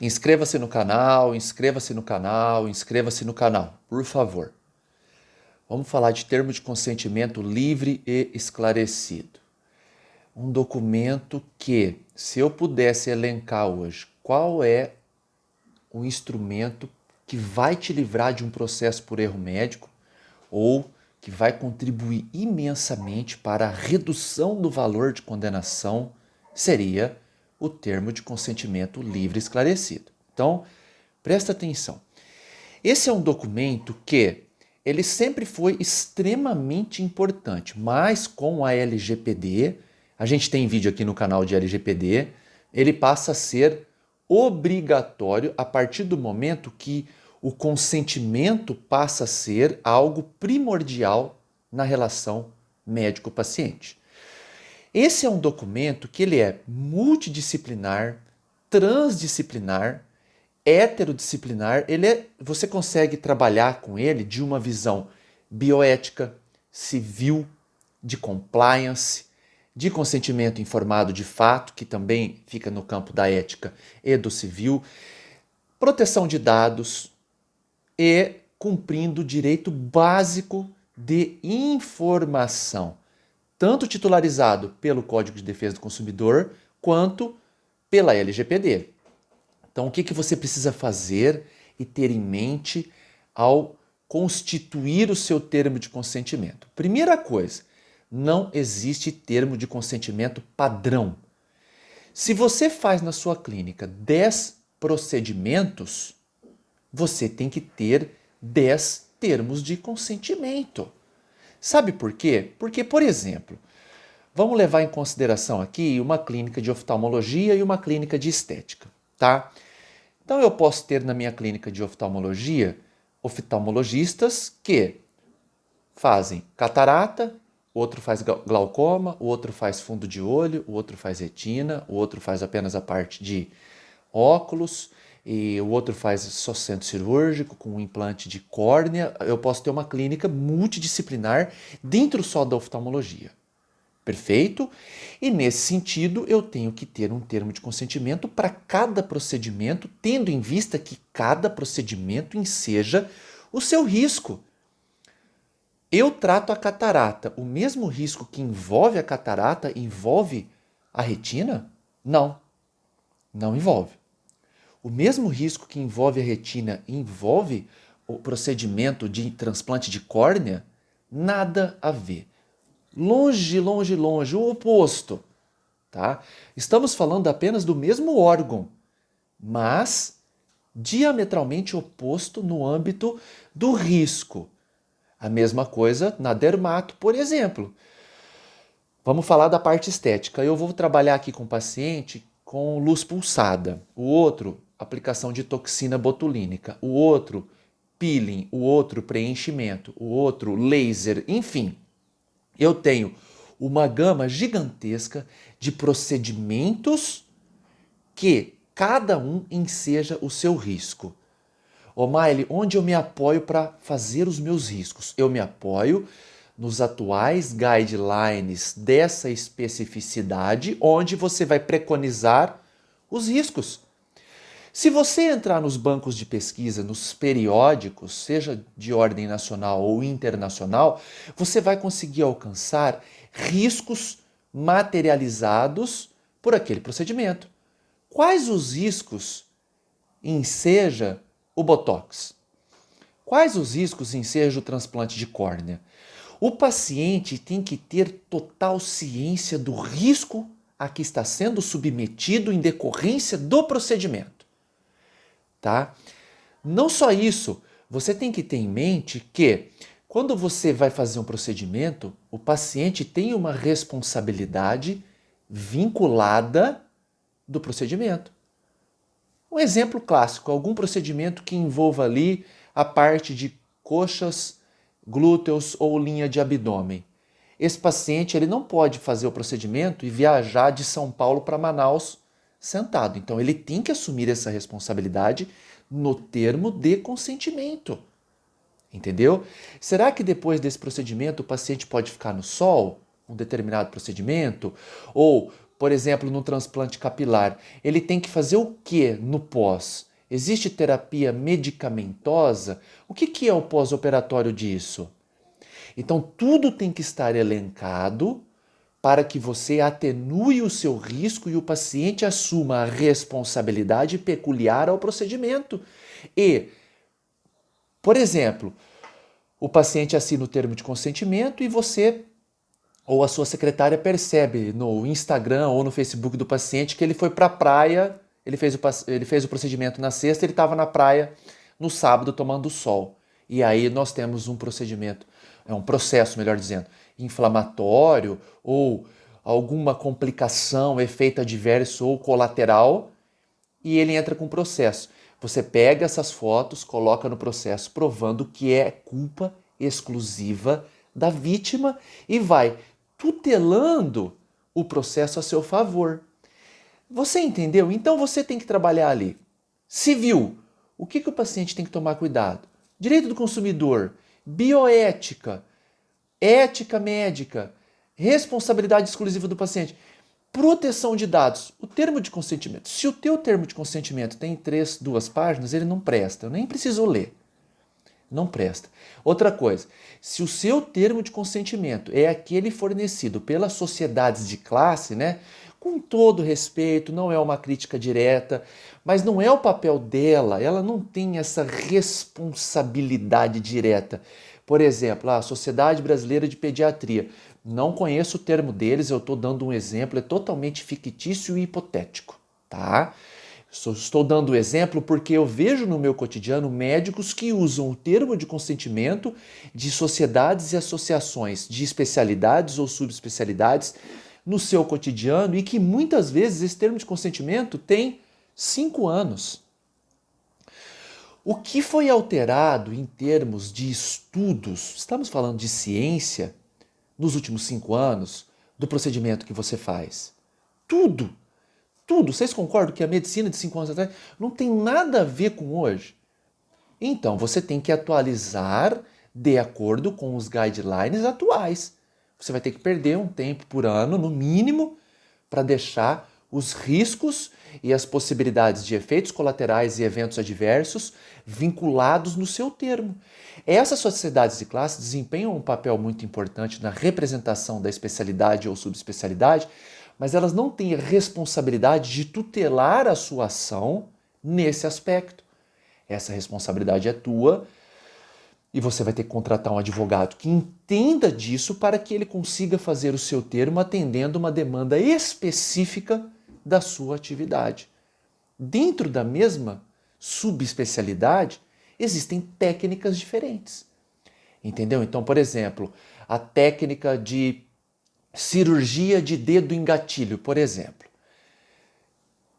Inscreva-se no canal, inscreva-se no canal, inscreva-se no canal, por favor. Vamos falar de termo de consentimento livre e esclarecido. Um documento que, se eu pudesse elencar hoje, qual é o instrumento que vai te livrar de um processo por erro médico ou que vai contribuir imensamente para a redução do valor de condenação, seria o termo de consentimento livre e esclarecido. Então, presta atenção. Esse é um documento que ele sempre foi extremamente importante, mas com a LGPD, a gente tem vídeo aqui no canal de LGPD, ele passa a ser obrigatório a partir do momento que o consentimento passa a ser algo primordial na relação médico-paciente. Esse é um documento que ele é multidisciplinar, transdisciplinar, heterodisciplinar. Você consegue trabalhar com ele de uma visão bioética, civil, de compliance, de consentimento informado de fato, que também fica no campo da ética e do civil, proteção de dados e cumprindo o direito básico de informação, tanto titularizado pelo Código de Defesa do Consumidor quanto pela LGPD. Então, o que você precisa fazer e ter em mente ao constituir o seu termo de consentimento? Primeira coisa, não existe termo de consentimento padrão. Se você faz na sua clínica 10 procedimentos, você tem que ter 10 termos de consentimento. Sabe por quê? Porque, por exemplo, vamos levar em consideração aqui uma clínica de oftalmologia e uma clínica de estética, tá? Então eu posso ter na minha clínica de oftalmologia oftalmologistas que fazem catarata, o outro faz glaucoma, o outro faz fundo de olho, o outro faz retina, o outro faz apenas a parte de óculos, e o outro faz só centro cirúrgico com um implante de córnea. Eu posso ter uma clínica multidisciplinar dentro só da oftalmologia. Perfeito? E nesse sentido, eu tenho que ter um termo de consentimento para cada procedimento, tendo em vista que cada procedimento enseja o seu risco. Eu trato a catarata. O mesmo risco que envolve a catarata envolve a retina? Não, não envolve. O mesmo risco que envolve a retina envolve o procedimento de transplante de córnea? Nada a ver. Longe, longe, longe, o oposto. Tá? Estamos falando apenas do mesmo órgão, mas diametralmente oposto no âmbito do risco. A mesma coisa na dermato, por exemplo. Vamos falar da parte estética. Eu vou trabalhar aqui com o paciente com luz pulsada. O outro, aplicação de toxina botulínica. O outro, peeling. O outro, preenchimento. O outro, laser. Enfim, eu tenho uma gama gigantesca de procedimentos que cada um enseja o seu risco. Ô Maile, onde eu me apoio para fazer os meus riscos? Eu me apoio nos atuais guidelines dessa especificidade, onde você vai preconizar os riscos. Se você entrar nos bancos de pesquisa, nos periódicos, seja de ordem nacional ou internacional, você vai conseguir alcançar riscos materializados por aquele procedimento. Quais os riscos enseja o Botox? Quais os riscos enseja o transplante de córnea? O paciente tem que ter total ciência do risco a que está sendo submetido em decorrência do procedimento. Tá? Não só isso, você tem que ter em mente que quando você vai fazer um procedimento, o paciente tem uma responsabilidade vinculada do procedimento. Um exemplo clássico, algum procedimento que envolva ali a parte de coxas, glúteos ou linha de abdômen. Esse paciente ele não pode fazer o procedimento e viajar de São Paulo para Manaus sentado. Então ele tem que assumir essa responsabilidade no termo de consentimento. Entendeu? Será que depois desse procedimento o paciente pode ficar no sol? Um determinado procedimento? Ou por exemplo, no transplante capilar, ele tem que fazer o que no pós? Existe terapia medicamentosa? O que é o pós-operatório disso? Então, tudo tem que estar elencado para que você atenue o seu risco e o paciente assuma a responsabilidade peculiar ao procedimento. E, por exemplo, o paciente assina o termo de consentimento e você ou a sua secretária percebe no Instagram ou no Facebook do paciente que ele foi para a praia, ele fez o procedimento na sexta, ele estava na praia no sábado tomando sol. E aí nós temos um procedimento, é um processo, melhor dizendo, inflamatório ou alguma complicação, efeito adverso ou colateral, e ele entra com o processo. Você pega essas fotos, coloca no processo, provando que é culpa exclusiva da vítima e vai tutelando o processo a seu favor. Você entendeu? Então você tem que trabalhar ali. Civil, o que o paciente tem que tomar cuidado? Direito do consumidor, bioética, ética médica, responsabilidade exclusiva do paciente, proteção de dados, o termo de consentimento. Se o teu termo de consentimento tem duas páginas, ele não presta, eu nem preciso ler. Não presta. Outra coisa, se o seu termo de consentimento é aquele fornecido pelas sociedades de classe, né? Com todo respeito, não é uma crítica direta, mas não é o papel dela, ela não tem essa responsabilidade direta. Por exemplo, a Sociedade Brasileira de Pediatria. Não conheço o termo deles, eu estou dando um exemplo, é totalmente fictício e hipotético, tá? Estou dando o exemplo porque eu vejo no meu cotidiano médicos que usam o termo de consentimento de sociedades e associações de especialidades ou subespecialidades no seu cotidiano e que muitas vezes esse termo de consentimento tem 5 anos. O que foi alterado em termos de estudos, estamos falando de ciência, nos últimos 5 anos, do procedimento que você faz? Tudo! Tudo. Vocês concordam que a medicina de 5 anos atrás não tem nada a ver com hoje? Então, você tem que atualizar de acordo com os guidelines atuais. Você vai ter que perder um tempo por ano, no mínimo, para deixar os riscos e as possibilidades de efeitos colaterais e eventos adversos vinculados no seu termo. Essas sociedades de classe desempenham um papel muito importante na representação da especialidade ou subespecialidade, mas elas não têm a responsabilidade de tutelar a sua ação nesse aspecto. Essa responsabilidade é tua e você vai ter que contratar um advogado que entenda disso para que ele consiga fazer o seu termo atendendo uma demanda específica da sua atividade. Dentro da mesma subespecialidade, existem técnicas diferentes. Entendeu? Então, por exemplo, a técnica de cirurgia de dedo em gatilho, por exemplo.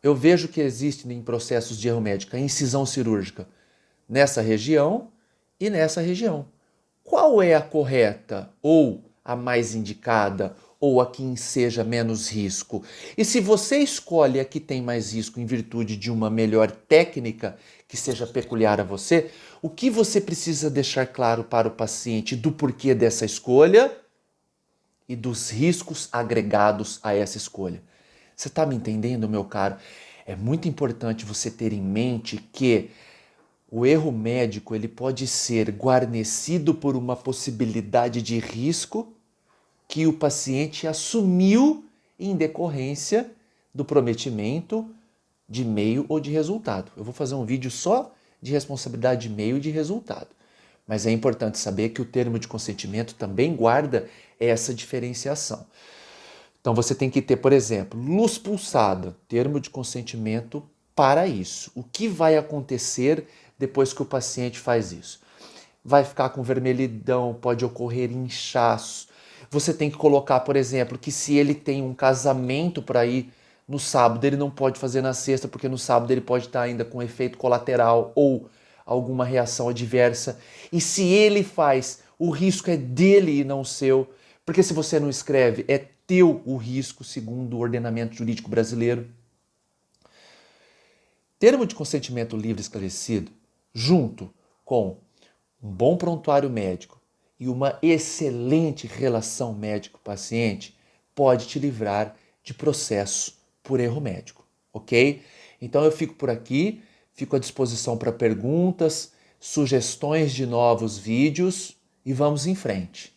Eu vejo que existe em processos de erro médico a incisão cirúrgica nessa região e nessa região. Qual é a correta ou a mais indicada ou a que seja menos risco? E se você escolhe a que tem mais risco em virtude de uma melhor técnica que seja peculiar a você, o que você precisa deixar claro para o paciente do porquê dessa escolha e dos riscos agregados a essa escolha. Você está me entendendo, meu caro? É muito importante você ter em mente que o erro médico ele pode ser guarnecido por uma possibilidade de risco que o paciente assumiu em decorrência do prometimento de meio ou de resultado. Eu vou fazer um vídeo só de responsabilidade de meio e de resultado. Mas é importante saber que o termo de consentimento também guarda essa diferenciação. Então você tem que ter, por exemplo, luz pulsada, termo de consentimento para isso. O que vai acontecer depois que o paciente faz isso? Vai ficar com vermelhidão, pode ocorrer inchaço. Você tem que colocar, por exemplo, que se ele tem um casamento para ir no sábado, ele não pode fazer na sexta, porque no sábado ele pode estar ainda com efeito colateral ou alguma reação adversa. E se ele faz, o risco é dele e não seu, porque se você não escreve, é teu o risco, segundo o ordenamento jurídico brasileiro. Termo de consentimento livre e esclarecido, junto com um bom prontuário médico e uma excelente relação médico-paciente, pode te livrar de processo por erro médico, ok? Então eu fico por aqui, fico à disposição para perguntas, sugestões de novos vídeos e vamos em frente.